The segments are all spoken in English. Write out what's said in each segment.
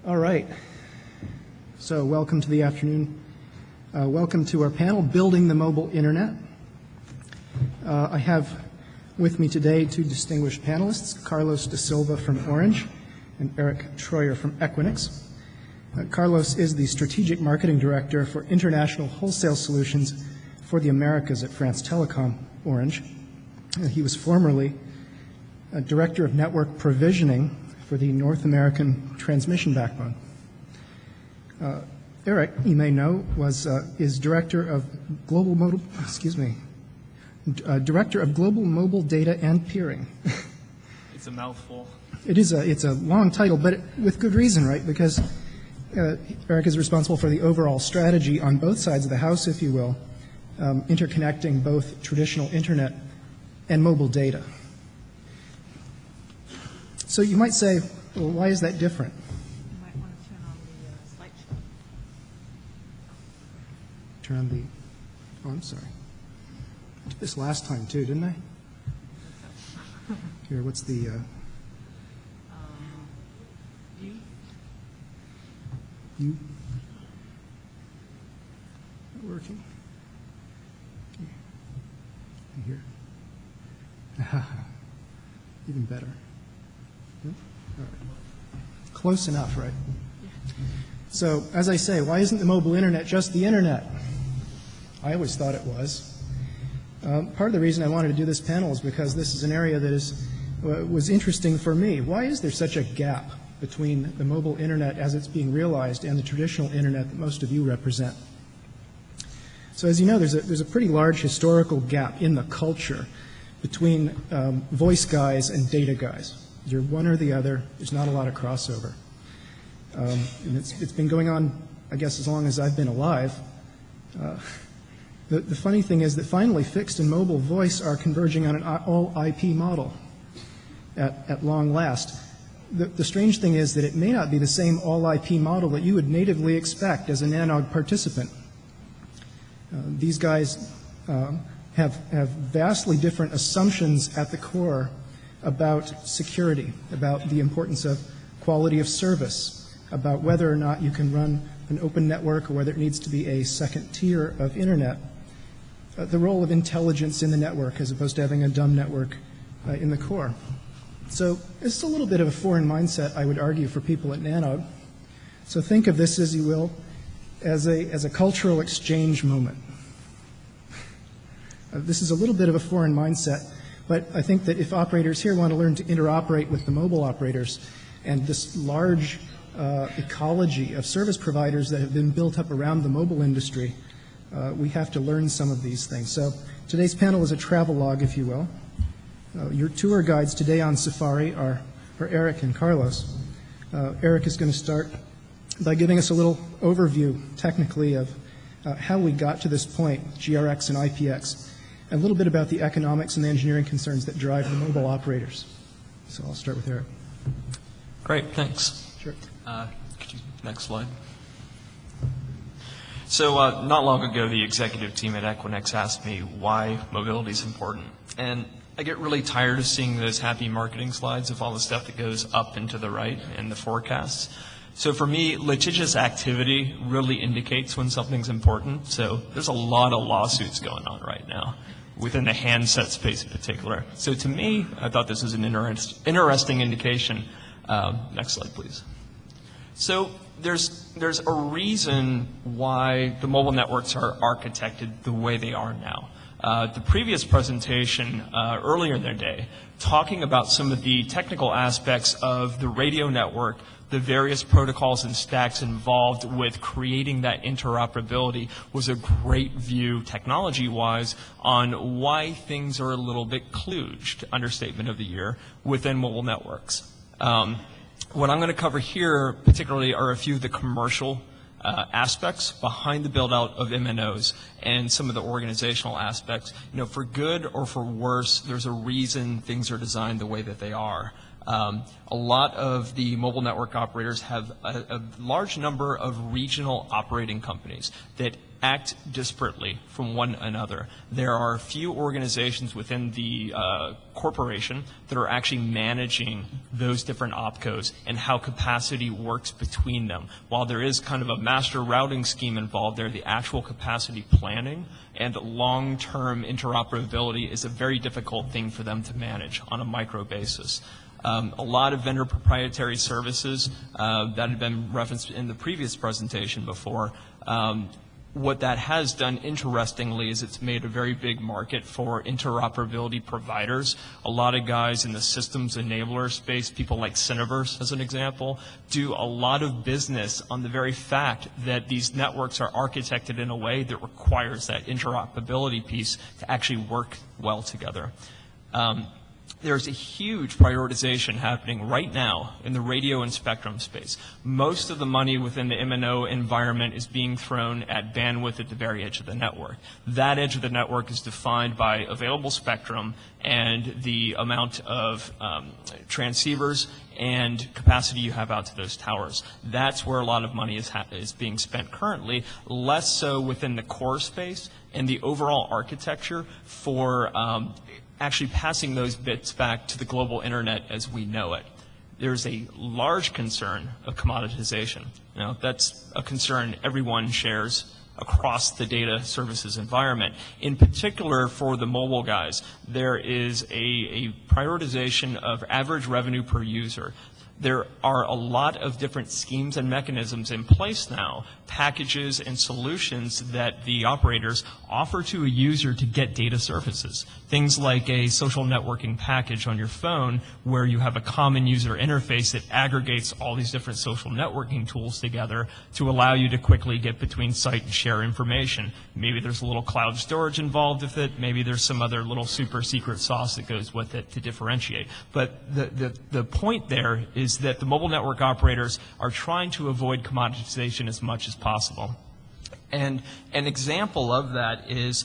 All right. So welcome to the afternoon. Welcome to our panel, Building the Mobile Internet. I have with me today two distinguished panelists, Carlos Dasilva from Orange and Eric Troyer from Equinix. Carlos is the Strategic Marketing Director for International Wholesale Solutions for the Americas at France Telecom Orange. He was formerly Director of Network Provisioning for the North American Transmission Backbone. Eric, you may know, is Director of Global Director of Global Mobile Data and Peering. It's a mouthful. It's a long title, but with good reason, right? Because Eric is responsible for the overall strategy on both sides of the house, if you will, interconnecting both traditional internet and mobile data. So you might say, well, why is that different? You might want to turn on the slideshow. Turn on the, oh, I'm sorry. I did this last time too, didn't I? Here, what's the, View. you? Not working. Here. Even better. Yeah? All right. Close enough, right? So, as I say, why isn't the mobile internet just the internet? I always thought it was. Part of the reason I wanted to do this panel is because this is an area that was interesting for me. Why is there such a gap between the mobile internet as it's being realized and the traditional internet that most of you represent? So as you know, there's a pretty large historical gap in the culture between voice guys and data guys. You're one or the other. There's not a lot of crossover. And it's been going on, I guess, as long as I've been alive. The funny thing is that finally fixed and mobile voice are converging on an all IP model at long last. The strange thing is that it may not be the same all IP model that you would natively expect as a NANOG participant. These guys have vastly different assumptions at the core about security, about the importance of quality of service, about whether or not you can run an open network or whether it needs to be a second tier of internet, the role of intelligence in the network as opposed to having a dumb network in the core. So it's a little bit of a foreign mindset, I would argue, for people at NANOG. So think of this, as you will, as a cultural exchange moment. This is a little bit of a foreign mindset, but I think that if operators here want to learn to interoperate with the mobile operators and this large ecology of service providers that have been built up around the mobile industry, we have to learn some of these things. So today's panel is a travelogue, if you will. Your tour guides today on Safari are Eric and Carlos. Eric is going to start by giving us a little overview, technically, of how we got to this point, GRX and IPX, and a little bit about the economics and the engineering concerns that drive the mobile operators. So I'll start with Eric. Great, thanks. Sure. Next slide. So not long ago, the executive team at Equinix asked me why mobility is important. And I get really tired of seeing those happy marketing slides of all the stuff that goes up and to the right in the forecasts. So for me, litigious activity really indicates when something's important. So there's a lot of lawsuits going on right now within the handset space in particular. So to me, I thought this was an interesting indication. Next slide, please. So there's a reason why the mobile networks are architected the way they are now. The previous presentation earlier in their day, talking about some of the technical aspects of the radio network, the various protocols and stacks involved with creating that interoperability, was a great view technology-wise on why things are a little bit kludged, understatement of the year, within mobile networks. What I'm going to cover here particularly are a few of the commercial aspects behind the build-out of MNOs and some of the organizational aspects. You know, for good or for worse, there's a reason things are designed the way that they are. A lot of the mobile network operators have a large number of regional operating companies that act disparately from one another. There are few organizations within the corporation that are actually managing those different opcos and how capacity works between them. While there is kind of a master routing scheme involved there, the actual capacity planning and long-term interoperability is a very difficult thing for them to manage on a micro basis. A lot of vendor proprietary services that had been referenced in the previous presentation before. What that has done, interestingly, is it's made a very big market for interoperability providers. A lot of guys in the systems enabler space, people like Cineverse, as an example, do a lot of business on the very fact that these networks are architected in a way that requires that interoperability piece to actually work well together. There's a huge prioritization happening right now in the radio and spectrum space. Most of the money within the MNO environment is being thrown at bandwidth at the very edge of the network. That edge of the network is defined by available spectrum and the amount of transceivers and capacity you have out to those towers. That's where a lot of money is being spent currently, less so within the core space and the overall architecture for actually passing those bits back to the global internet as we know it. There's a large concern of commoditization. That's a concern everyone shares across the data services environment. In particular, for the mobile guys, there is a prioritization of average revenue per user. There are a lot of different schemes and mechanisms in place now, packages and solutions that the operators offer to a user to get data services. Things like a social networking package on your phone where you have a common user interface that aggregates all these different social networking tools together to allow you to quickly get between site and share information. Maybe there's a little cloud storage involved with it. Maybe there's some other little super secret sauce that goes with it to differentiate. But the point there is that the mobile network operators are trying to avoid commoditization as much as possible. And an example of that is,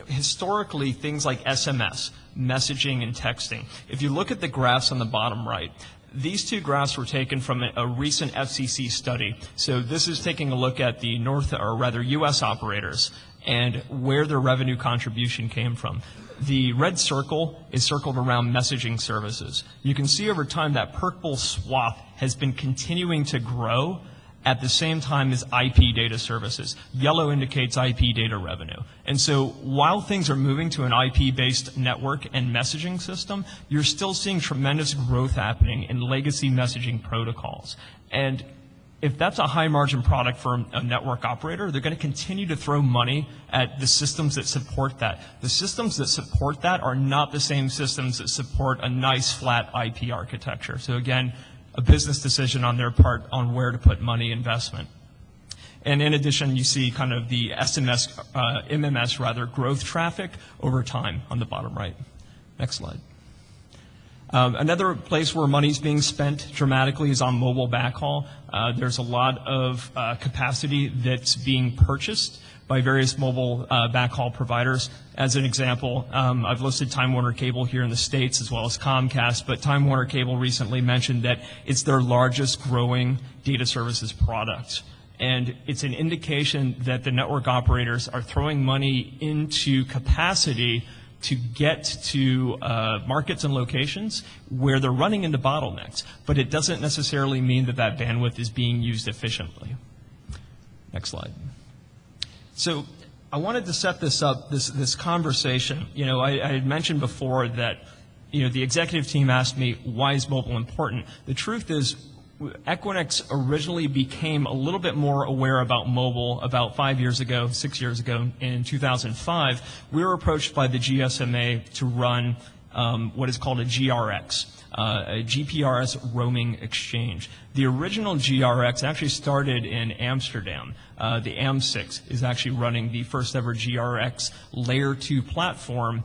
historically, things like SMS, messaging and texting. If you look at the graphs on the bottom right, these two graphs were taken from a recent FCC study. So this is taking a look at the U.S. operators and where their revenue contribution came from. The red circle is circled around messaging services. You can see over time that purple swath has been continuing to grow at the same time as IP data services. Yellow indicates IP data revenue. And so while things are moving to an IP-based network and messaging system, you're still seeing tremendous growth happening in legacy messaging protocols. And if that's a high-margin product for a network operator, they're going to continue to throw money at the systems that support that. The systems that support that are not the same systems that support a nice, flat IP architecture. So again, a business decision on their part on where to put money investment. And in addition, you see kind of the MMS growth traffic over time on the bottom right. Next slide. Another place where money's being spent dramatically is on mobile backhaul. There's a lot of capacity that's being purchased by various mobile backhaul providers. As an example, I've listed Time Warner Cable here in the States as well as Comcast, but Time Warner Cable recently mentioned that it's their largest growing data services product. And it's an indication that the network operators are throwing money into capacity to get to markets and locations where they're running into bottlenecks. But it doesn't necessarily mean that that bandwidth is being used efficiently. Next slide. So I wanted to set this up, this conversation. I had mentioned before that the executive team asked me, why is mobile important? The truth is, Equinix originally became a little bit more aware about mobile about 6 years ago, in 2005. We were approached by the GSMA to run what is called a GRX, a GPRS roaming exchange. The original GRX actually started in Amsterdam. the AM6 is actually running the first ever GRX Layer 2 platform,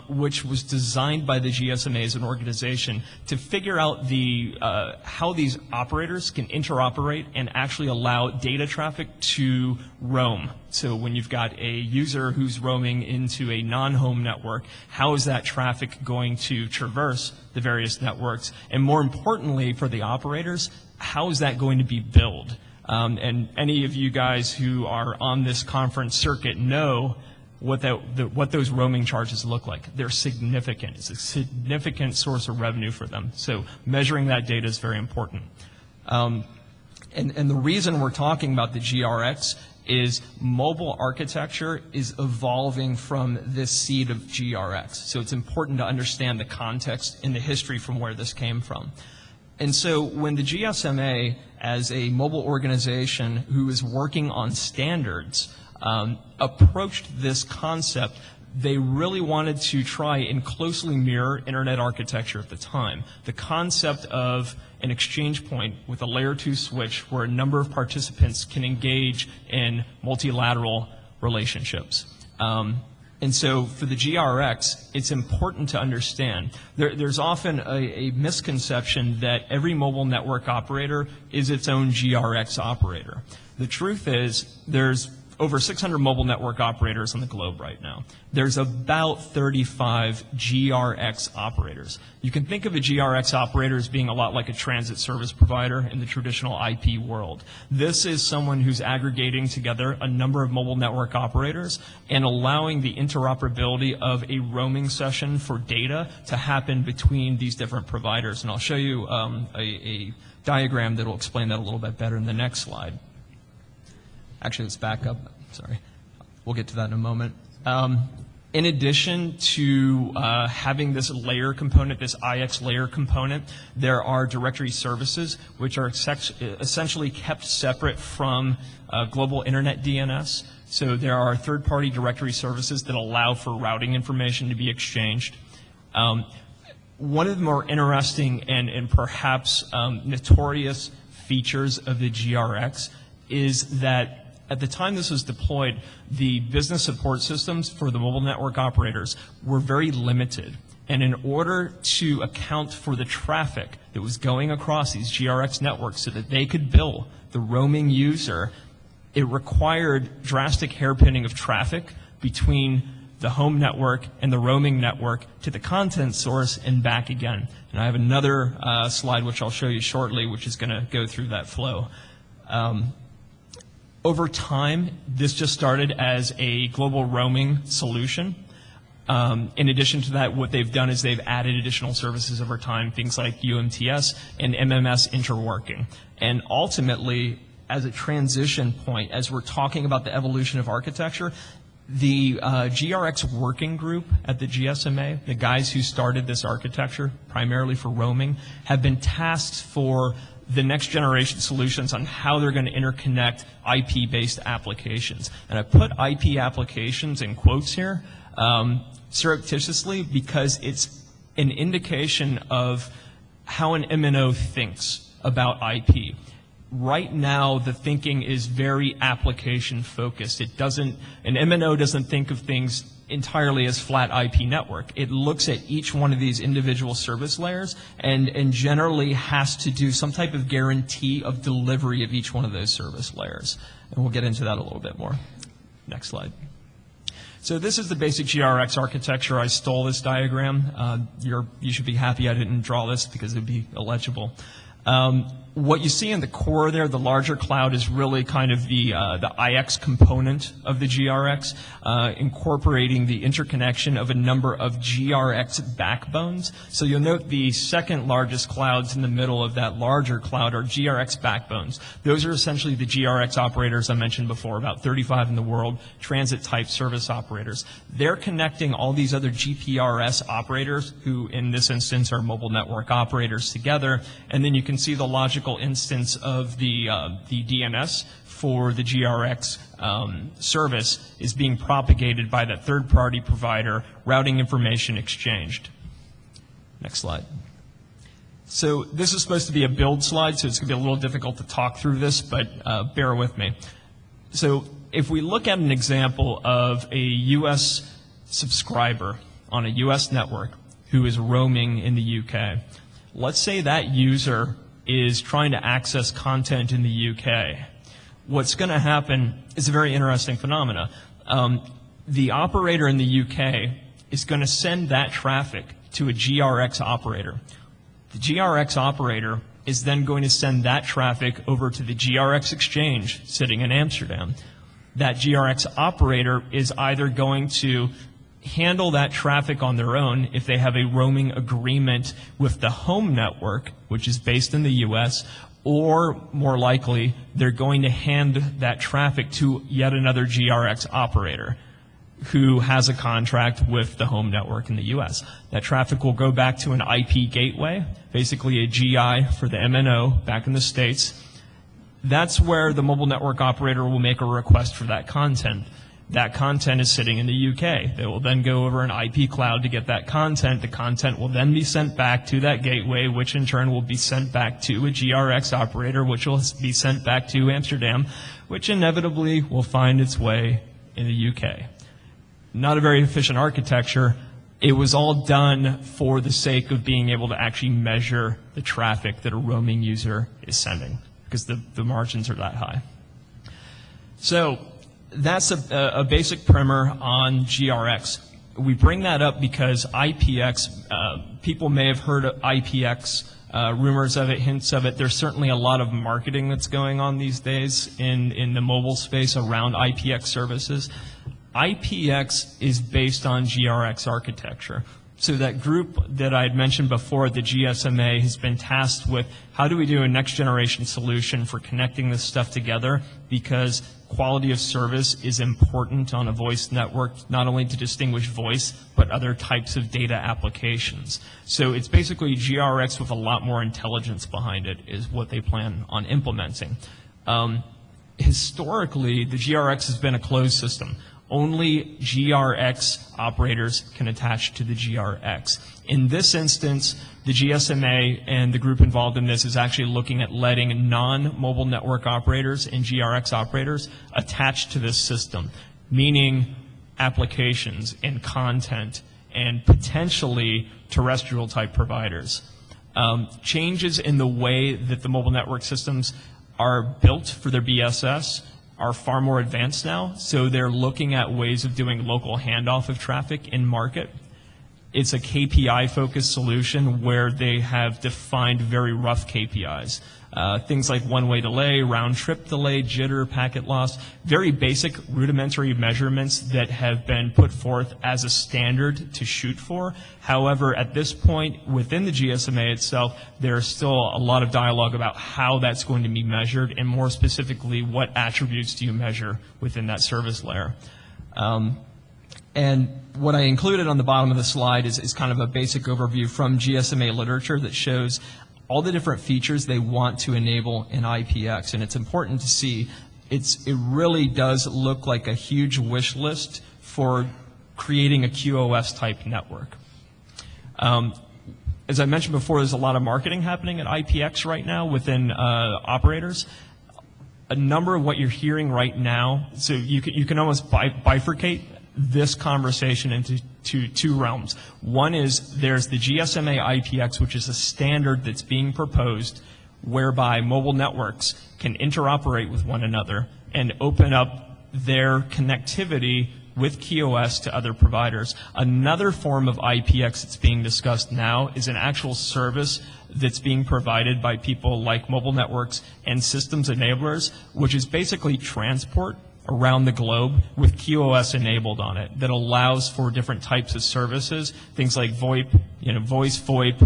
which was designed by the GSMA as an organization to figure out how these operators can interoperate and actually allow data traffic to roam. So when you've got a user who's roaming into a non-home network, how is that traffic going to traverse the various networks? And more importantly for the operators, how is that going to be billed? And any of you guys who are on this conference circuit know what those roaming charges look like. They're significant. It's a significant source of revenue for them. So measuring that data is very important. And the reason we're talking about the GRX is mobile architecture is evolving from this seed of GRX. So it's important to understand the context and the history from where this came from. And so when the GSMA, as a mobile organization who is working on standards, approached this concept, they really wanted to try and closely mirror internet architecture at the time. The concept of an exchange point with a layer 2 switch where a number of participants can engage in multilateral relationships. And so for the GRX, it's important to understand. There's often a misconception that every mobile network operator is its own GRX operator. The truth is there's over 600 mobile network operators on the globe right now. There's about 35 GRX operators. You can think of a GRX operator as being a lot like a transit service provider in the traditional IP world. This is someone who's aggregating together a number of mobile network operators and allowing the interoperability of a roaming session for data to happen between these different providers. And I'll show you a diagram that will explain that a little bit better in the next slide. Actually, let's back up. Sorry. We'll get to that in a moment. In addition to having this layer component, this IX layer component, there are directory services which are essentially kept separate from global internet DNS. So there are third-party directory services that allow for routing information to be exchanged. One of the more interesting and perhaps notorious features of the GRX is that at the time this was deployed, the business support systems for the mobile network operators were very limited. And in order to account for the traffic that was going across these GRX networks so that they could bill the roaming user, it required drastic hairpinning of traffic between the home network and the roaming network to the content source and back again. And I have another slide which I'll show you shortly, which is going to go through that flow. Over time, this just started as a global roaming solution. In addition to that, what they've done is they've added additional services over time, things like UMTS and MMS interworking. And ultimately, as a transition point, as we're talking about the evolution of architecture, the GRX working group at the GSMA, the guys who started this architecture primarily for roaming, have been tasked for the next generation solutions on how they're going to interconnect IP-based applications. And I put IP applications in quotes here surreptitiously because it's an indication of how an MNO thinks about IP. Right now, the thinking is very application focused. An MNO doesn't think of things entirely as flat IP network. It looks at each one of these individual service layers and generally has to do some type of guarantee of delivery of each one of those service layers. And we'll get into that a little bit more. Next slide. So this is the basic GRX architecture. I stole this diagram. You should be happy I didn't draw this because it would be illegible. What you see in the core there, the larger cloud, is really kind of the IX component of the GRX, incorporating the interconnection of a number of GRX backbones. So you'll note the second largest clouds in the middle of that larger cloud are GRX backbones. Those are essentially the GRX operators I mentioned before, about 35 in the world, transit-type service operators. They're connecting all these other GPRS operators, who in this instance are mobile network operators, together, and then you can see the logical instance of the DNS for the GRX service is being propagated by that third-party provider, routing information exchanged. Next slide. So this is supposed to be a build slide, so it's going to be a little difficult to talk through this, but bear with me. So if we look at an example of a U.S. subscriber on a U.S. network who is roaming in the U.K., let's say that user is trying to access content in the U.K. What's going to happen is a very interesting phenomena. The operator in the U.K. is going to send that traffic to a GRX operator. The GRX operator is then going to send that traffic over to the GRX exchange sitting in Amsterdam. That GRX operator is either going to handle that traffic on their own if they have a roaming agreement with the home network, which is based in the US, or more likely, they're going to hand that traffic to yet another GRX operator who has a contract with the home network in the US. That traffic will go back to an IP gateway, basically a GI for the MNO back in the States. That's where the mobile network operator will make a request for that content. That content is sitting in the UK. They will then go over an IP cloud to get that content. The content will then be sent back to that gateway, which in turn will be sent back to a GRX operator, which will be sent back to Amsterdam, which inevitably will find its way in the UK. Not a very efficient architecture. It was all done for the sake of being able to actually measure the traffic that a roaming user is sending, because the margins are that high. So that's a basic primer on GRX. We bring that up because IPX, people may have heard of IPX, rumors of it, hints of it. There's certainly a lot of marketing that's going on these days in the mobile space around IPX services. IPX is based on GRX architecture. So that group that I had mentioned before, the GSMA, has been tasked with how do we do a next generation solution for connecting this stuff together, because quality of service is important on a voice network, not only to distinguish voice, but other types of data applications. So it's basically GRX with a lot more intelligence behind it is what they plan on implementing. Historically, the GRX has been a closed system. Only GRX operators can attach to the GRX. In this instance, the GSMA and the group involved in this is actually looking at letting non-mobile network operators and GRX operators attach to this system, meaning applications and content and potentially terrestrial type providers. Changes in the way that the mobile network systems are built for their BSS are far more advanced now, so they're looking at ways of doing local handoff of traffic in market. It's a KPI-focused solution where they have defined very rough KPIs. Things like one-way delay, round-trip delay, jitter, packet loss, very basic rudimentary measurements that have been put forth as a standard to shoot for. However, at this point within the GSMA itself, there's still a lot of dialogue about how that's going to be measured, and more specifically, what attributes do you measure within that service layer. And what I included on the bottom of the slide is kind of a basic overview from GSMA literature that shows all the different features they want to enable in IPX. And it's important to see it really does look like a huge wish list for creating a QoS type network. As I mentioned before, there's a lot of marketing happening at IPX right now within operators. A number of what you're hearing right now, so you can almost bifurcate this conversation into two realms. One is there's the GSMA IPX, which is a standard that's being proposed whereby mobile networks can interoperate with one another and open up their connectivity with QoS to other providers. Another form of IPX that's being discussed now is an actual service that's being provided by people like mobile networks and systems enablers, which is basically transport around the globe with QoS enabled on it that allows for different types of services, things like VoIP, voice VoIP,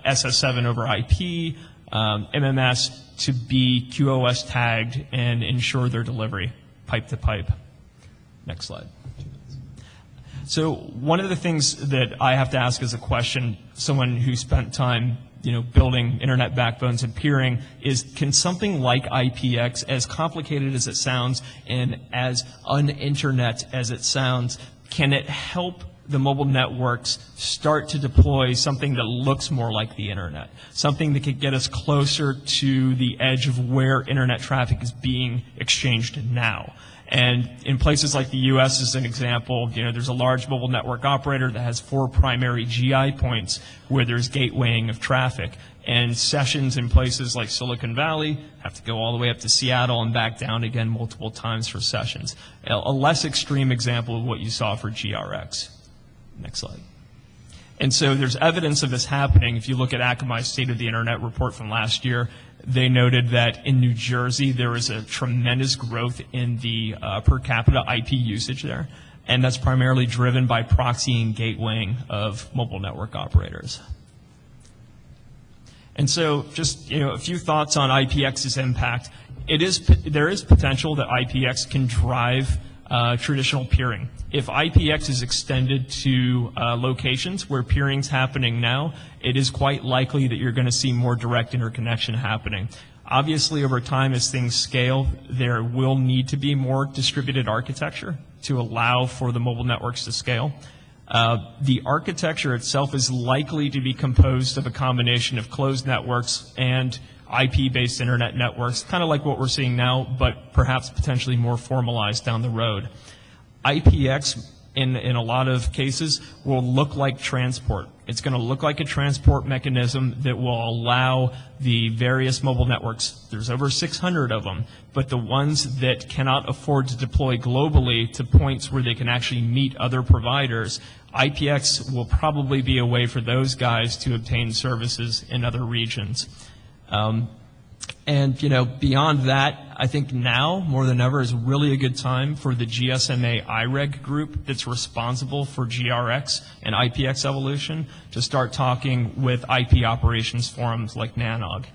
SS7 over IP, MMS, to be QoS tagged and ensure their delivery pipe to pipe. Next slide. So one of the things that I have to ask as a question, someone who spent time building internet backbones and peering, is can something like IPX, as complicated as it sounds and as un-internet as it sounds, can it help the mobile networks start to deploy something that looks more like the internet, something that could get us closer to the edge of where internet traffic is being exchanged now. And in places like the U.S., as an example, there's a large mobile network operator that has 4 primary GI points where there's gatewaying of traffic. And sessions in places like Silicon Valley have to go all the way up to Seattle and back down again multiple times for sessions. A less extreme example of what you saw for GRX. Next slide. And so there's evidence of this happening. If you look at Akamai's State of the Internet report from last year, they noted that in New Jersey there is a tremendous growth in the per capita IP usage there, and that's primarily driven by proxy and gatewaying of mobile network operators. And so just a few thoughts on IPX's impact. There is potential that IPX can drive traditional peering. If IPX is extended to locations where peering's happening now, it is quite likely that you're going to see more direct interconnection happening. Obviously, over time, as things scale, there will need to be more distributed architecture to allow for the mobile networks to scale. The architecture itself is likely to be composed of a combination of closed networks and IP-based internet networks, kind of like what we're seeing now, but perhaps potentially more formalized down the road. IPX, in a lot of cases, will look like transport. It's going to look like a transport mechanism that will allow the various mobile networks, there's over 600 of them, but the ones that cannot afford to deploy globally to points where they can actually meet other providers, IPX will probably be a way for those guys to obtain services in other regions. And beyond that, I think now more than ever is really a good time for the GSMA IREG group that's responsible for GRX and IPX evolution to start talking with IP operations forums like NANOG.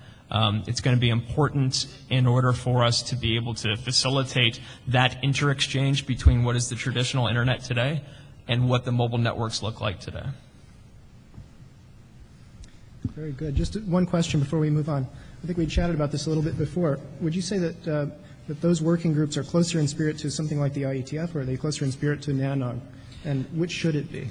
It's going to be important in order for us to be able to facilitate that inter-exchange between what is the traditional internet today and what the mobile networks look like today. Very good. Just one question before we move on. I think we chatted about this a little bit before. Would you say that that those working groups are closer in spirit to something like the IETF, or are they closer in spirit to NANOG? And which should it be?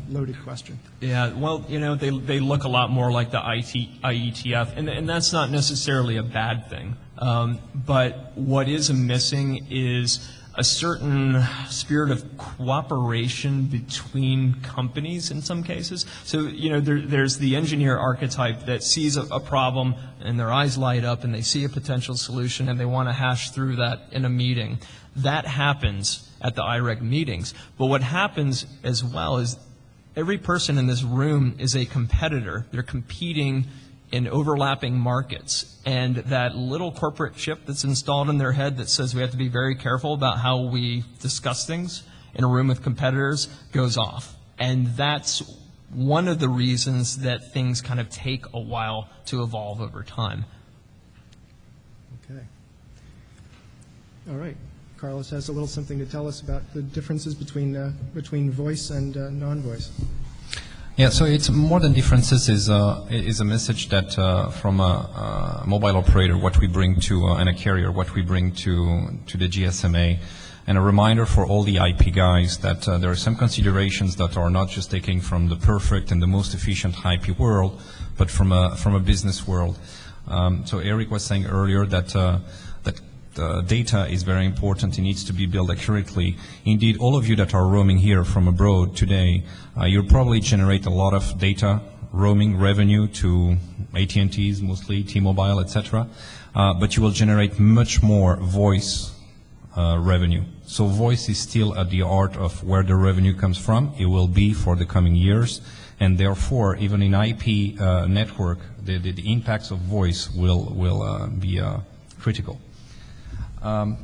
Loaded question. Yeah, well, they look a lot more like the IETF, and that's not necessarily a bad thing. But what is missing is a certain spirit of cooperation between companies in some cases. So, there's the engineer archetype that sees a problem and their eyes light up and they see a potential solution and they want to hash through that in a meeting. That happens at the IREG meetings. But what happens as well is every person in this room is a competitor. They're competing in overlapping markets. And that little corporate chip that's installed in their head that says we have to be very careful about how we discuss things in a room with competitors goes off. And that's one of the reasons that things kind of take a while to evolve over time. Okay. All right. Carlos has a little something to tell us about the differences between voice and non-voice. Yeah, so it's more than differences is a message that from a mobile operator, what we bring to and a carrier, what we bring to the GSMA, and a reminder for all the IP guys that there are some considerations that are not just taken from the perfect and the most efficient IP world, but from a business world. So Eric was saying earlier that data is very important. It needs to be built accurately. Indeed, all of you that are roaming here from abroad today, you'll probably generate a lot of data roaming revenue to AT&T's, mostly T-Mobile, etc. But you will generate much more voice revenue. So voice is still at the heart of where the revenue comes from. It will be for the coming years. And therefore, even in IP network, the impacts of voice will be critical. Well,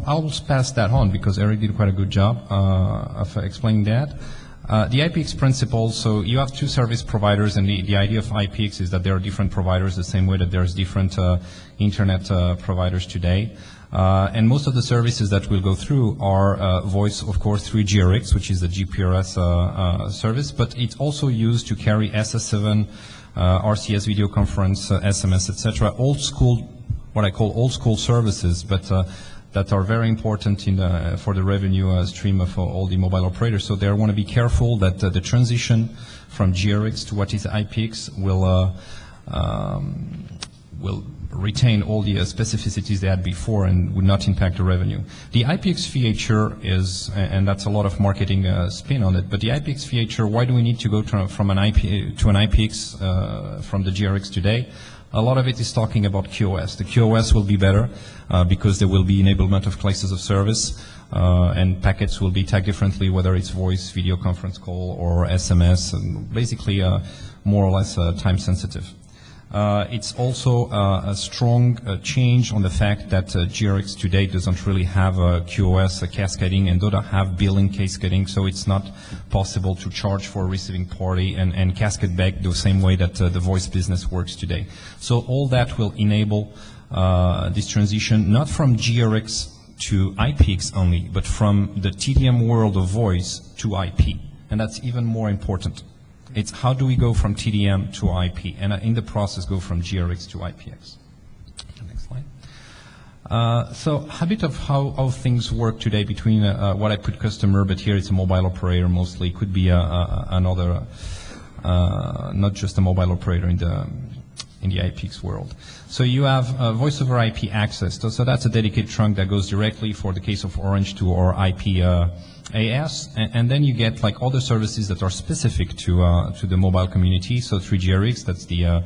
I'll pass that on because Eric did quite a good job of explaining that. The IPX principle, so you have two service providers, and the idea of IPX is that there are different providers the same way that there's different internet providers today. And most of the services that we'll go through are voice, of course, through GRX, which is the GPRS service, but it's also used to carry SS7, RCS video conference, SMS, etc., old school, what I call old school services, but that are very important for the revenue stream of all the mobile operators. So they want to be careful that the transition from GRX to what is IPX will retain all the specificities they had before and would not impact the revenue. The IPX feature is, and that's a lot of marketing spin on it, but the IPX feature, why do we need to go from an IP to an IPX from the GRX today? A lot of it is talking about QoS. The QoS will be better because there will be enablement of classes of service and packets will be tagged differently, whether it's voice, video conference call, or SMS, and basically more or less time sensitive. It's also a strong change on the fact that GRX today doesn't really have a QoS cascading and doesn't have billing cascading, so it's not possible to charge for a receiving party and cascade back the same way that the voice business works today. So all that will enable this transition, not from GRX to IPX only, but from the TDM world of voice to IP. And that's even more important. It's how do we go from TDM to IP, and in the process go from GRX to IPX. Next slide. So a bit of how things work today between what I put customer, but here it's a mobile operator mostly. It could be another, not just a mobile operator in the IPX world. So you have voice over IP access. So that's a dedicated trunk that goes directly, for the case of Orange, to our IP AS, and then you get like other services that are specific to the mobile community. So 3GRX, that's the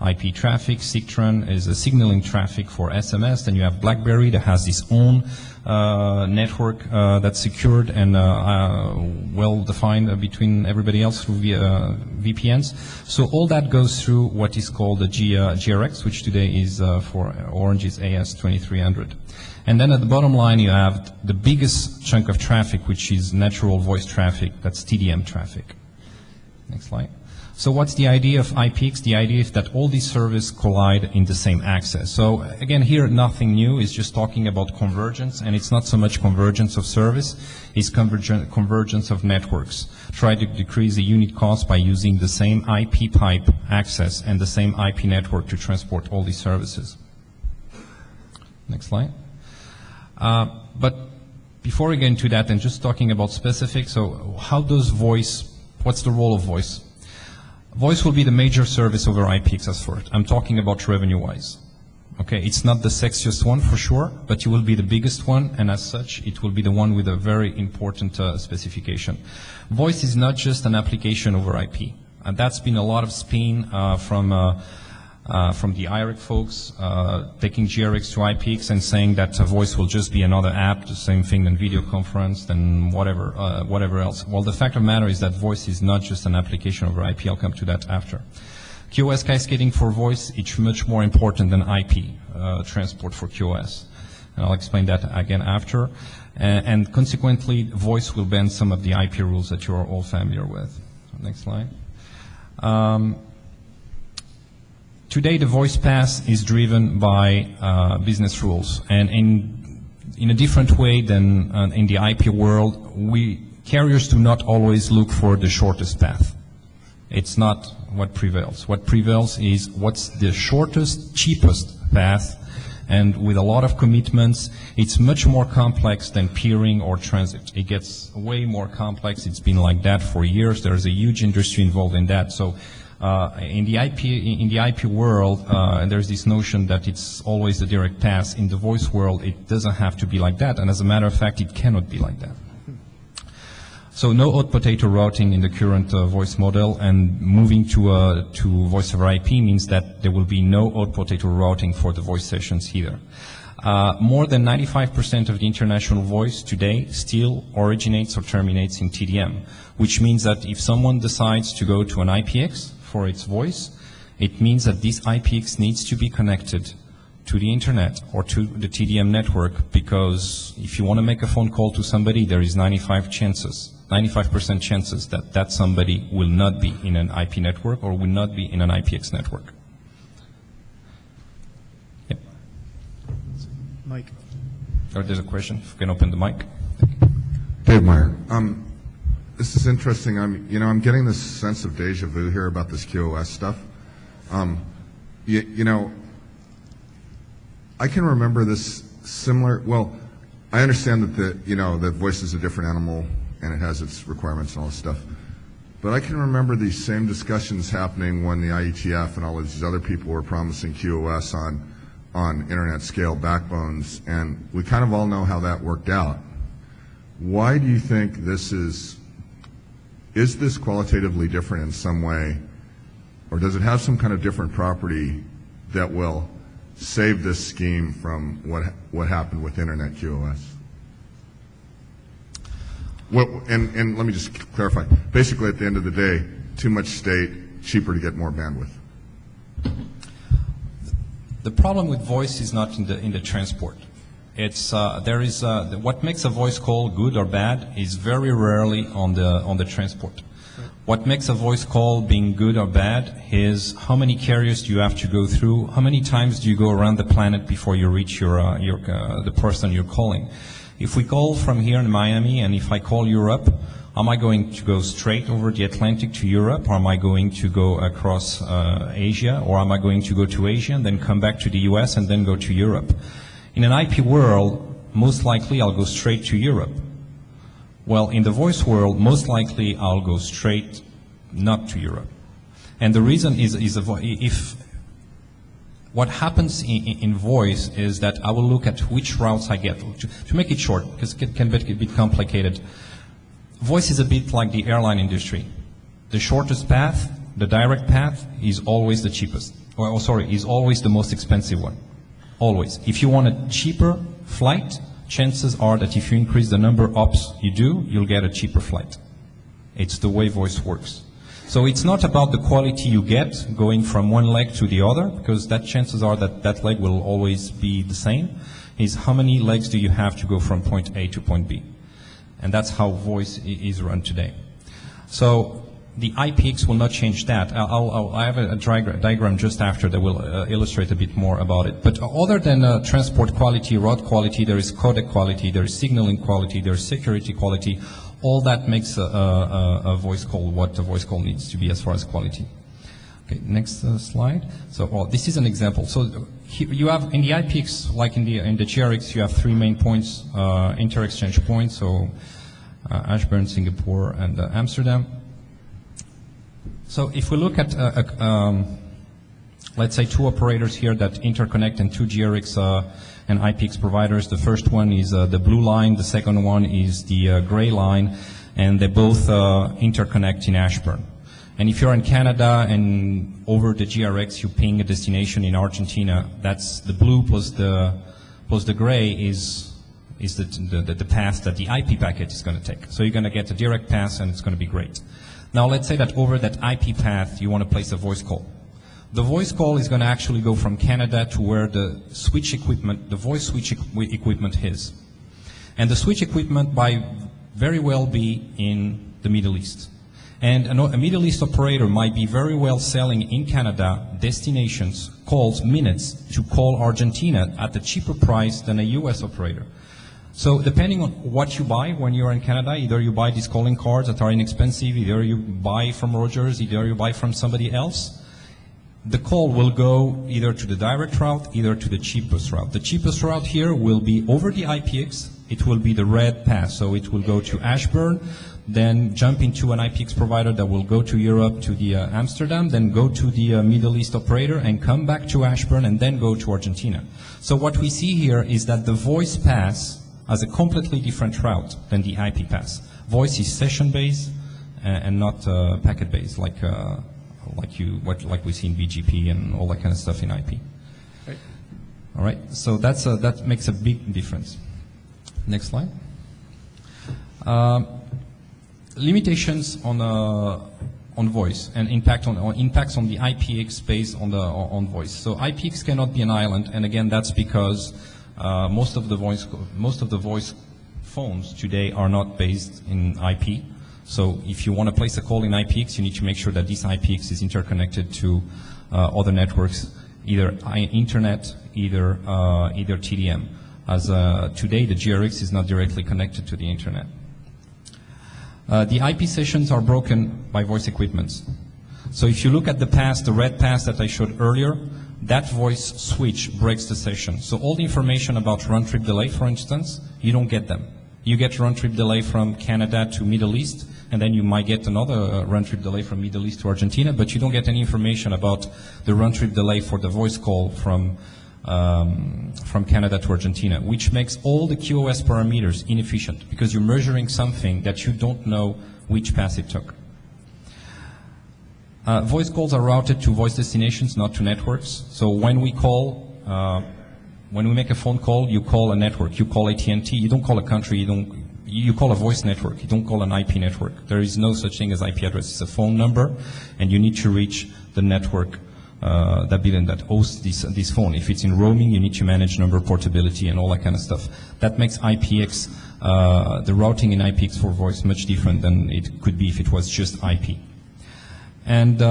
IP traffic. Cictron is a signaling traffic for SMS. Then you have BlackBerry that has its own network that's secured and well defined between everybody else through VPNs. So all that goes through what is called the GRX, which today is for Orange's AS2300. And then at the bottom line, you have the biggest chunk of traffic, which is natural voice traffic. That's TDM traffic. Next slide. So what's the idea of IPX? The idea is that all these services collide in the same access. So again, here nothing new. It's just talking about convergence, and it's not so much convergence of service. It's convergence of networks. Try to decrease the unit cost by using the same IP pipe access and the same IP network to transport all these services. Next slide. But before we get into that and just talking about specifics, so how does voice, what's the role of voice? Voice will be the major service over IPX as for it. I'm talking about revenue-wise. Okay, it's not the sexiest one for sure, but it will be the biggest one, and as such, it will be the one with a very important specification. Voice is not just an application over IP. And that's been a lot of spin from the IREC folks, taking GRX to IPX and saying that voice will just be another app, the same thing than video conference, than whatever else. Well, the fact of the matter is that voice is not just an application over IP. I'll come to that after. QoS cascading for voice, it's much more important than IP transport for QoS. And I'll explain that again after. And consequently, voice will bend some of the IP rules that you are all familiar with. Next slide. Today, the voice path is driven by business rules, and in a different way than in the IP world, carriers do not always look for the shortest path. It's not what prevails. What prevails is what's the shortest, cheapest path, and with a lot of commitments, it's much more complex than peering or transit. It gets way more complex. It's been like that for years. There's a huge industry involved in that. So. In the IP world, there's this notion that it's always the direct path. In the voice world, it doesn't have to be like that, and as a matter of fact, it cannot be like that. So no hot potato routing in the current voice model, and moving to voice over IP means that there will be no hot potato routing for the voice sessions either. More than 95% of the international voice today still originates or terminates in TDM, which means that if someone decides to go to an IPX for its voice, it means that this IPX needs to be connected to the internet or to the TDM network, because if you want to make a phone call to somebody, there is 95% chances that that somebody will not be in an IP network or will not be in an IPX network. Yep. Mike. Or there's a question. If you can open the mic. Dave Meyer. This is interesting. I'm getting this sense of deja vu here about this QoS stuff. I can remember this similar. Well, I understand that that voice is a different animal and it has its requirements and all this stuff. But I can remember these same discussions happening when the IETF and all of these other people were promising QoS on internet scale backbones, and we kind of all know how that worked out. Why do you think this is this qualitatively different in some way, or does it have some kind of different property that will save this scheme from what happened with internet QoS? And let me just clarify. Basically, at the end of the day, too much state, cheaper to get more bandwidth. The problem with voice is not in the transport. It's what makes a voice call good or bad is very rarely on the transport. What makes a voice call being good or bad is how many carriers do you have to go through, how many times do you go around the planet before you reach the person you're calling. If we call from here in Miami, and if I call Europe, am I going to go straight over the Atlantic to Europe, or am I going to go across Asia, or am I going to go to Asia and then come back to the US and then go to Europe? In an IP world, most likely I'll go straight to Europe. Well, in the voice world, most likely I'll go straight not to Europe. And the reason is if what happens in voice is that I will look at which routes I get. To make it short, because it can be a bit complicated, voice is a bit like the airline industry. The shortest path, the direct path, is always the cheapest. Is always the most expensive one. Always. If you want a cheaper flight, chances are that if you increase the number of ops you do, you'll get a cheaper flight. It's the way voice works. So it's not about the quality you get going from one leg to the other, because that chances are that leg will always be the same. It's how many legs do you have to go from point A to point B. And that's how voice is run today. So the IPX will not change that. I have a diagram just after that will illustrate a bit more about it. But other than transport quality, route quality, there is codec quality, there is signaling quality, there is security quality. All that makes a voice call what a voice call needs to be as far as quality. Okay, next slide. So this is an example. So here you have in the IPX, like in the GRX, you have three main points, inter-exchange points. So Ashburn, Singapore, and Amsterdam. So if we look at, let's say, two operators here that interconnect and two GRX and IPX providers. The first one is the blue line, the second one is the gray line, and they both interconnect in Ashburn. And if you're in Canada and over the GRX you ping a destination in Argentina, that's the blue plus the gray is the path that the IP packet is going to take. So you're going to get a direct path and it's going to be great. Now let's say that over that IP path you want to place a voice call. The voice call is going to actually go from Canada to where the switch equipment, the voice switch equipment is. And the switch equipment might very well be in the Middle East. And a Middle East operator might be very well selling in Canada destinations, calls, minutes to call Argentina at a cheaper price than a US operator. So depending on what you buy when you're in Canada, either you buy these calling cards that are inexpensive, either you buy from Rogers, either you buy from somebody else, the call will go either to the direct route, either to the cheapest route. The cheapest route here will be over the IPX. It will be the red path. So it will go to Ashburn, then jump into an IPX provider that will go to Europe, to the Amsterdam, then go to the Middle East operator and come back to Ashburn and then go to Argentina. So what we see here is that the voice pass has a completely different route than the IP pass. Voice is session-based and not packet-based like we see in BGP and all that kind of stuff in IP. Right. All right, so that makes a big difference. Next slide. Limitations on voice and impacts on the IPX based on voice. So IPX cannot be an island, and again that's because most of the voice phones today are not based in IP. So if you want to place a call in IPX, you need to make sure that this IPX is interconnected to other networks, either internet, either TDM. As today, the GRX is not directly connected to the internet. The IP sessions are broken by voice equipments. So if you look at the pass, the red pass that I showed earlier, that voice switch breaks the session. So all the information about round-trip delay, for instance, you don't get them. You get round-trip delay from Canada to Middle East, and then you might get another round-trip delay from Middle East to Argentina, but you don't get any information about the round-trip delay for the voice call from Canada to Argentina, which makes all the QoS parameters inefficient because you're measuring something that you don't know which path it took. Voice calls are routed to voice destinations, not to networks. So when we call, when we make a phone call, you call a network. You call AT&T. You don't call a country. You call a voice network. You don't call an IP network. There is no such thing as IP address. It's a phone number, and you need to reach the network that hosts this phone. If it's in roaming, you need to manage number portability and all that kind of stuff. That makes IPX, the routing in IPX for voice much different than it could be if it was just IP. And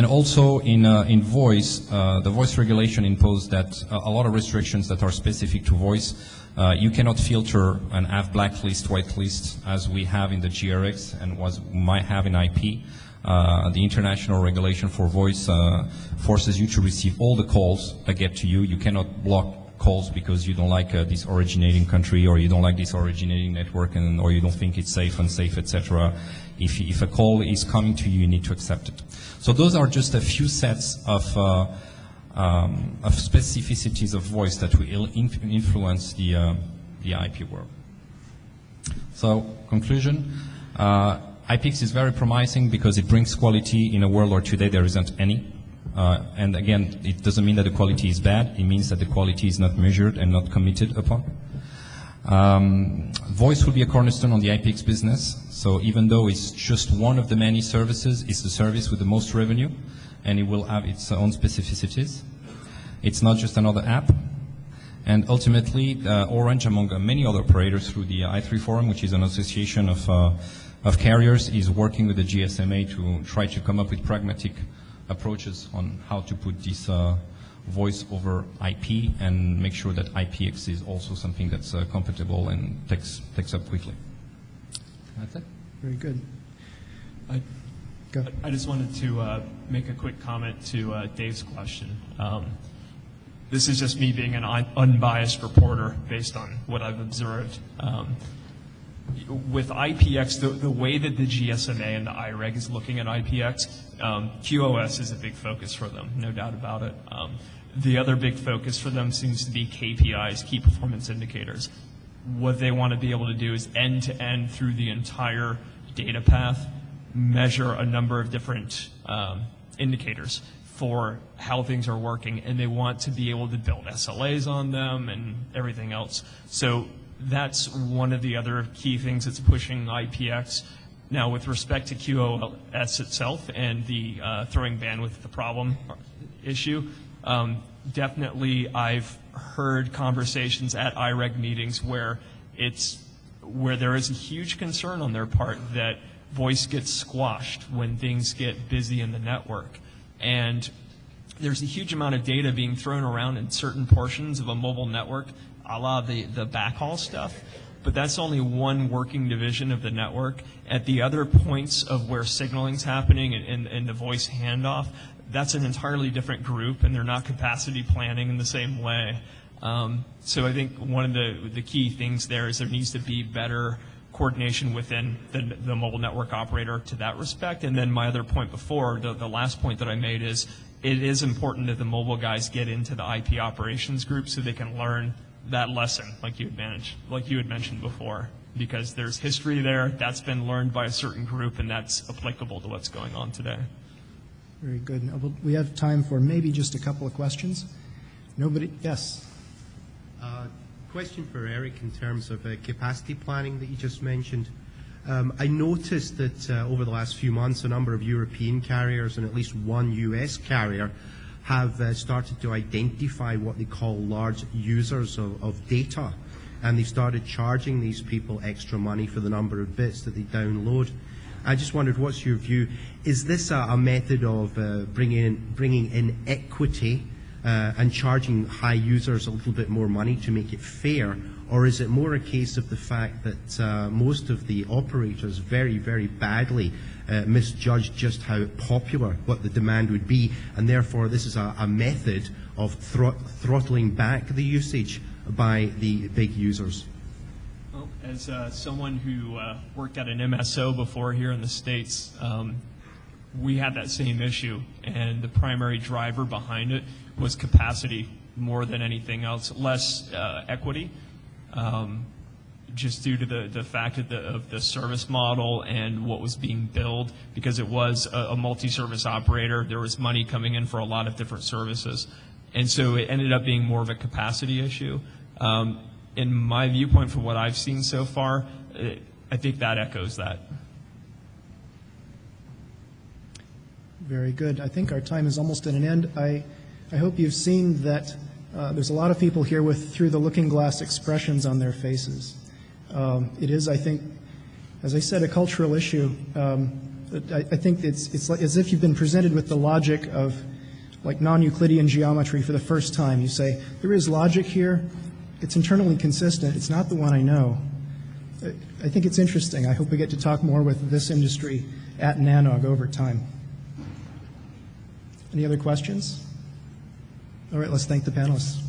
also in voice, the voice regulation imposed that a lot of restrictions that are specific to voice. You cannot filter and have blacklist, whitelist as we have in the GRX and was might have in IP. The international regulation for voice forces you to receive all the calls that get to you. You cannot block calls because you don't like this originating country or you don't like this originating network or you don't think it's safe, unsafe, etc. If a call is coming to you, you need to accept it. So those are just a few sets of specificities of voice that will influence the IP world. So conclusion, IPX is very promising because it brings quality in a world where today there isn't any. And again, it doesn't mean that the quality is bad. It means that the quality is not measured and not committed upon. Voice will be a cornerstone on the IPX business. So even though it's just one of the many services, it's the service with the most revenue, and it will have its own specificities. It's not just another app. And ultimately, Orange, among many other operators through the i3 Forum, which is an association of carriers, is working with the GSMA to try to come up with pragmatic approaches on how to put this voice over IP and make sure that IPX is also something that's compatible and takes up quickly. That's it. Very good. Go. I just wanted to make a quick comment to Dave's question. This is just me being an unbiased reporter based on what I've observed. With IPX, the way that the GSMA and the IREG is looking at IPX, QoS is a big focus for them, no doubt about it. The other big focus for them seems to be KPIs, key performance indicators. What they want to be able to do is end-to-end through the entire data path, measure a number of different indicators for how things are working, and they want to be able to build SLAs on them and everything else. So that's one of the other key things that's pushing IPX. Now, with respect to QoS itself and the throwing bandwidth at the problem issue, definitely I've heard conversations at IREG meetings where there is a huge concern on their part that voice gets squashed when things get busy in the network. And there's a huge amount of data being thrown around in certain portions of a mobile network, a la the backhaul stuff, but that's only one working division of the network. At the other points of where signaling's happening and the voice handoff, that's an entirely different group, and they're not capacity planning in the same way. So I think one of the key things there is there needs to be better coordination within the mobile network operator to that respect. And then my other point before, the last point that I made is it is important that the mobile guys get into the IP operations group so they can learn that lesson like you had mentioned before, because there's history there that's been learned by a certain group, and that's applicable to what's going on today. Very good. We have time for maybe just a couple of questions. Nobody? Yes. Question for Eric in terms of capacity planning that you just mentioned. I noticed that over the last few months, a number of European carriers and at least one US carrier have started to identify what they call large users of data, and they've started charging these people extra money for the number of bits that they download. I just wondered, what's your view? Is this a method of bringing in equity and charging high users a little bit more money to make it fair? Or is it more a case of the fact that most of the operators very, very badly misjudged just how popular what the demand would be, and therefore this is a method of throttling back the usage by the big users? Well, as someone who worked at an MSO before here in the States, we had that same issue, and the primary driver behind it was capacity more than anything else, less equity, just due to the fact of the service model and what was being billed, because it was a multi-service operator. There was money coming in for a lot of different services, and so it ended up being more of a capacity issue. In my viewpoint, from what I've seen so far, I think that echoes that. Very good. I think our time is almost at an end. I hope you've seen that there's a lot of people here with through the looking glass expressions on their faces. It is, I think, as I said, a cultural issue. I think it's like as if you've been presented with the logic of like non-Euclidean geometry for the first time. You say, there is logic here. It's internally consistent. It's not the one I know. I think it's interesting. I hope we get to talk more with this industry at NANOG over time. Any other questions? All right, let's thank the panelists.